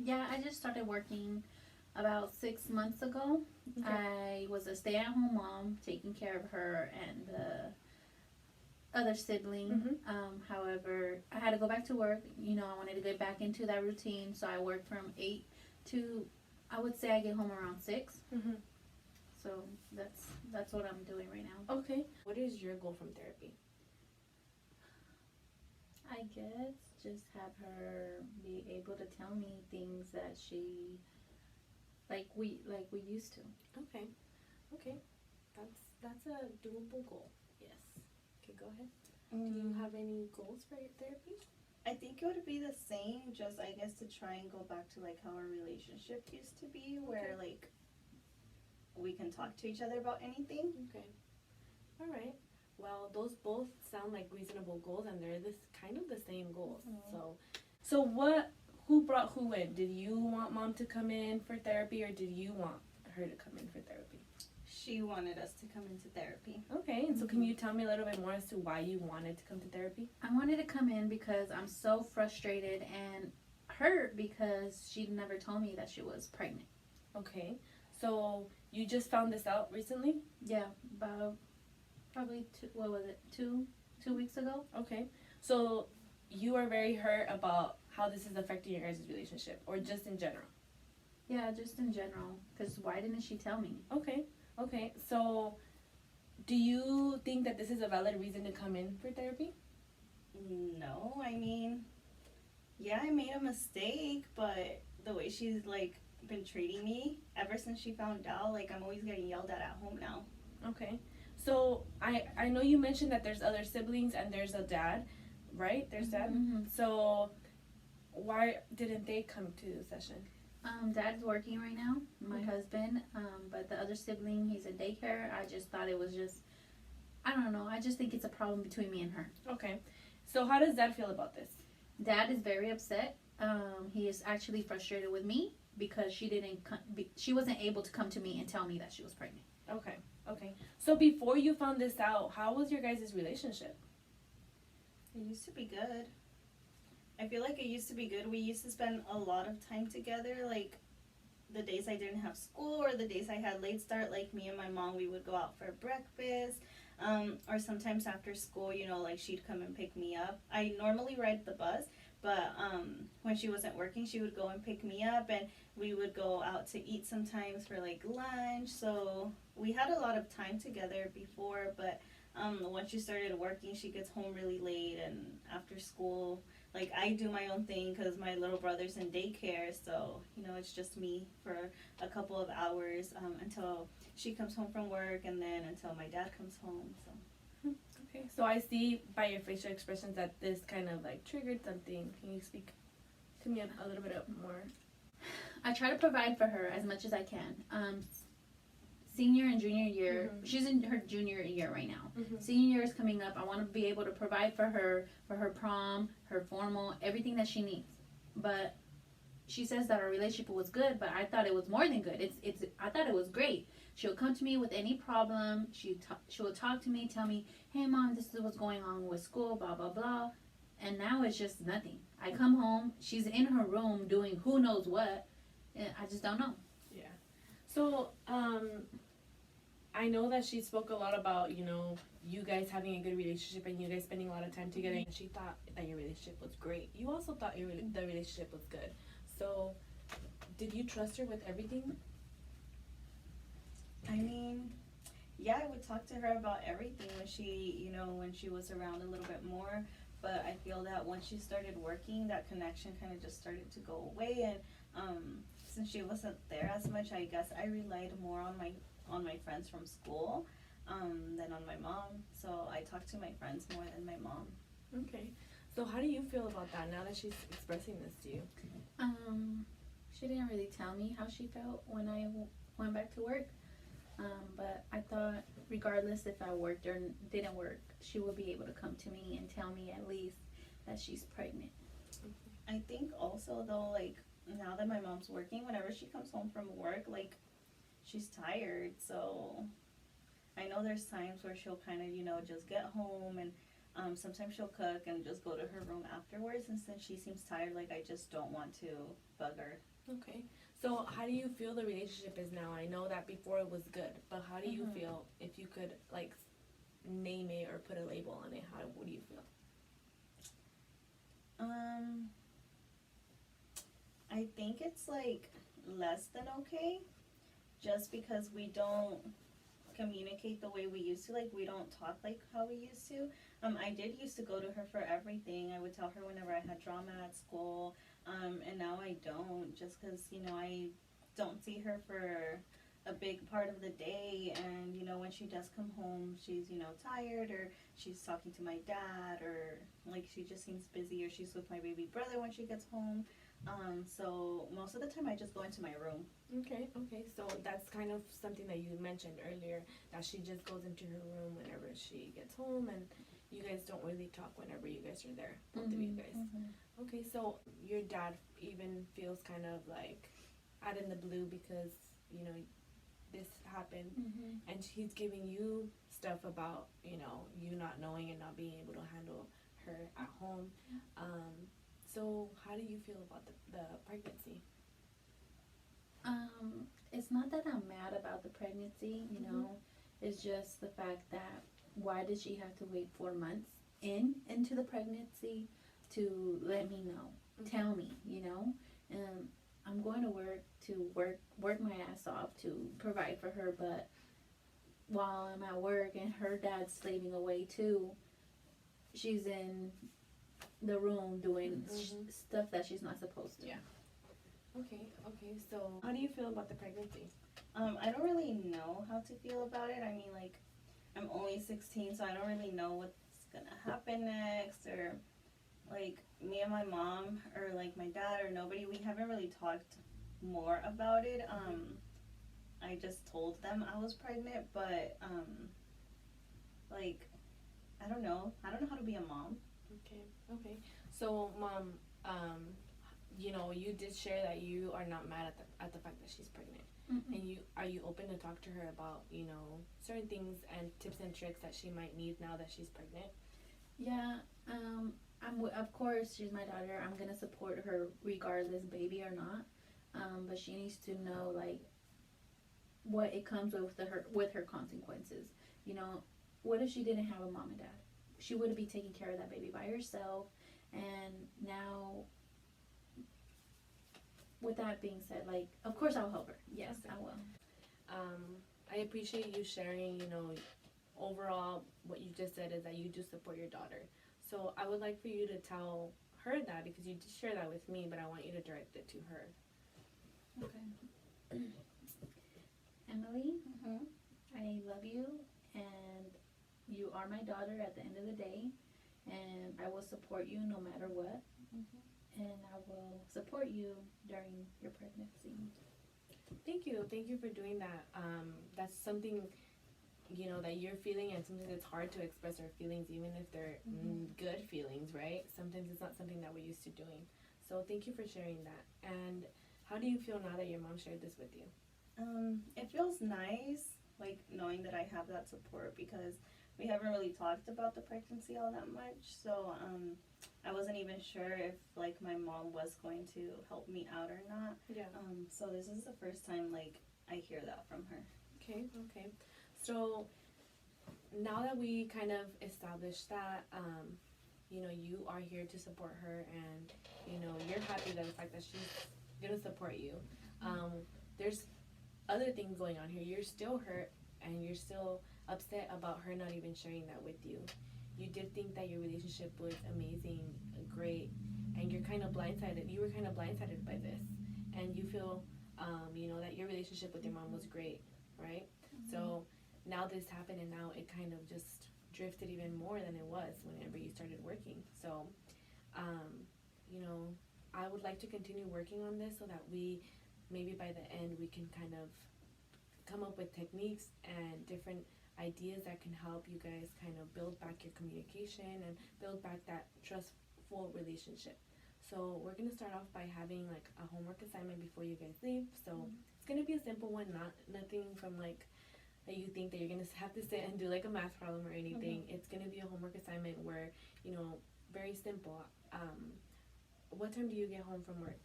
Yeah, I just started working about 6 months ago. Okay. I was a stay at home mom, taking care of her and the other sibling. Mm-hmm. However, I had to go back to work. I wanted to get back into that routine, so I worked from 8 to, I would say I get home around 6. Mm-hmm. So that's what I'm doing right now. Okay. What is your goal from therapy? I guess just have her be able to tell me things that she like we used to. Okay. Okay. That's a doable goal. Yes. Okay, go ahead. Do you have any goals for your therapy? I think it would be the same, just I guess to try and go back to like how our relationship used to be, where like we can talk to each other about anything. Okay. All right. Well, those both sound like reasonable goals, and they're this kind of the same goals. So what? Who brought who in? Did you want mom to come in for therapy, or did you want her to come in for therapy? She wanted us to come into therapy. Okay. And so, can you tell me a little bit more as to why you wanted to come to therapy? I wanted to come in because I'm so frustrated and hurt because she never told me that she was pregnant. Okay. So you just found this out recently? Yeah, about probably what was it, 2 weeks ago? Okay. So you are very hurt about how this is affecting your guys' relationship, or just in general? Yeah, just in general. Because why didn't she tell me? Okay. Okay. So do you think that this is a valid reason to come in for therapy? No, I mean, yeah, I made a mistake, but the way she's like been treating me ever since she found out, like I'm always getting yelled at home now. Okay. So I know you mentioned that there's other siblings and there's a dad, right? There's dad. Mm-hmm. So why didn't they come to the session? Dad's working right now, my Okay. husband. But the other sibling, he's in daycare. I just thought it was just, I don't know. I just think it's a problem between me and her. Okay. So how does dad feel about this? Dad is very upset. He is actually frustrated with me because she wasn't able to come to me and tell me that she was pregnant. Okay. Okay. So before you found this out, how was your guys' relationship? It used to be good. I feel like it used to be good. We used to spend a lot of time together, like the days I didn't have school or the days I had late start, like me and my mom, we would go out for breakfast. Or sometimes after school, like she'd come and pick me up. I normally ride the bus, but when she wasn't working, she would go and pick me up, and we would go out to eat sometimes for like lunch. So we had a lot of time together before, but once she started working, she gets home really late, and after school, like I do my own thing because my little brother's in daycare, so it's just me for a couple of hours until she comes home from work, and then until my dad comes home. So Okay. So I see by your facial expressions that this kind of like triggered something. Can you speak to me a little bit more? I try to provide for her as much as I can. Senior and junior year, she's in her junior year right now. Senior year is coming up. I want to be able to provide for her prom, her formal, everything that she needs. But she says that our relationship was good, but I thought it was more than good. I thought it was great. She'll come to me with any problem. She'll talk to me, tell me, "Hey mom, this is what's going on with school, blah blah blah." And now it's just nothing. I come home, she's in her room doing who knows what, and I just don't know. Yeah. So I know that she spoke a lot about, you guys having a good relationship and you guys spending a lot of time together. And she thought that your relationship was great. You also thought the relationship was good. So, did you trust her with everything? I mean, yeah, I would talk to her about everything when she was around a little bit more. But I feel that once she started working, that connection kind of just started to go away. And since she wasn't there as much, I guess I relied more on my friends from school than on my mom. So I talked to my friends more than my mom. Okay. So how do you feel about that now that she's expressing this to you? She didn't really tell me how she felt when I went back to work. But I thought, regardless if I worked or didn't work, she would be able to come to me and tell me at least that she's pregnant. I think also though, like now that my mom's working, whenever she comes home from work, like she's tired. So I know there's times where she'll kind of just get home and Sometimes she'll cook and just go to her room afterwards, and since she seems tired, like I just don't want to bug her. Okay. So how do you feel the relationship is now? I know that before it was good, but how do you feel? If you could like name it or put a label on it, what do you feel? I think it's like less than okay, just because we don't communicate the way we used to. Like we don't talk like how we used to. I did used to go to her for everything. I would tell her whenever I had drama at school, and now I don't, just because I don't see her for a big part of the day. And when she does come home, she's tired, or she's talking to my dad, or like she just seems busy, or she's with my baby brother when she gets home. So most of the time I just go into my room. Okay. So that's kind of something that you mentioned earlier, that she just goes into her room whenever she gets home, and you guys don't really talk whenever you guys are there, both of you guys. Okay, so your dad even feels kind of like out in the blue because, this happened, and he's giving you stuff about, you not knowing and not being able to handle her at home. So how do you feel about the pregnancy? It's not that I'm mad about the pregnancy, it's just the fact that why did she have to wait 4 months into the pregnancy to let me know, tell me, and I'm going to work my ass off to provide for her, but while I'm at work and her dad's slaving away too, she's in the room doing stuff that she's not supposed to. Yeah. Okay, so how do you feel about the pregnancy? I don't really know how to feel about it. I mean, like, I'm only 16, so I don't really know what's gonna happen next, or like me and my mom, or like my dad, or nobody, we haven't really talked more about it. I just told them I was pregnant, but like, I don't know how to be a mom. Okay. So, Mom, you did share that you are not mad at the fact that she's pregnant. And are you open to talk to her about, certain things and tips and tricks that she might need now that she's pregnant? Yeah, of course, she's my daughter. I'm gonna support her regardless, baby or not. But she needs to know, like, what it comes with her consequences. What if she didn't have a mom and dad? She would be taking care of that baby by herself. And now, with that being said, like, of course I'll help her. Yes, I will. I appreciate you sharing, overall what you just said is that you do support your daughter. So I would like for you to tell her that, because you did share that with me, but I want you to direct it to her. Okay. Emily, I love you, and you are my daughter at the end of the day, and I will support you no matter what, and I will support you during your pregnancy. Thank you for doing that. That's something, that you're feeling, and something that's hard to express our feelings, even if they're good feelings, right? Sometimes it's not something that we're used to doing. So thank you for sharing that. And how do you feel now that your mom shared this with you? It feels nice, like, knowing that I have that support, because we haven't really talked about the pregnancy all that much. So I wasn't even sure if, like, my mom was going to help me out or not. Yeah. So this is the first time, like, I hear that from her. Okay. So now that we kind of established that, you are here to support her, and, you're happy that the fact that she's gonna support you. There's other things going on here. You're still hurt, and you're still upset about her not even sharing that with you. You did think that your relationship was amazing, great, and you're kind of blindsided. You were kind of blindsided by this, and you feel, that your relationship with your mom was great, right? So now this happened, and now it kind of just drifted even more than it was whenever you started working. So, I would like to continue working on this so that maybe by the end we can kind of come up with techniques and different ideas that can help you guys kind of build back your communication and build back that trustful relationship. So we're going to start off by having like a homework assignment before you guys leave. So it's going to be a simple one, nothing from like that you think that you're gonna have to sit and do like a math problem or anything. It's gonna be a homework assignment where, you know, very simple. What time do you get home from work?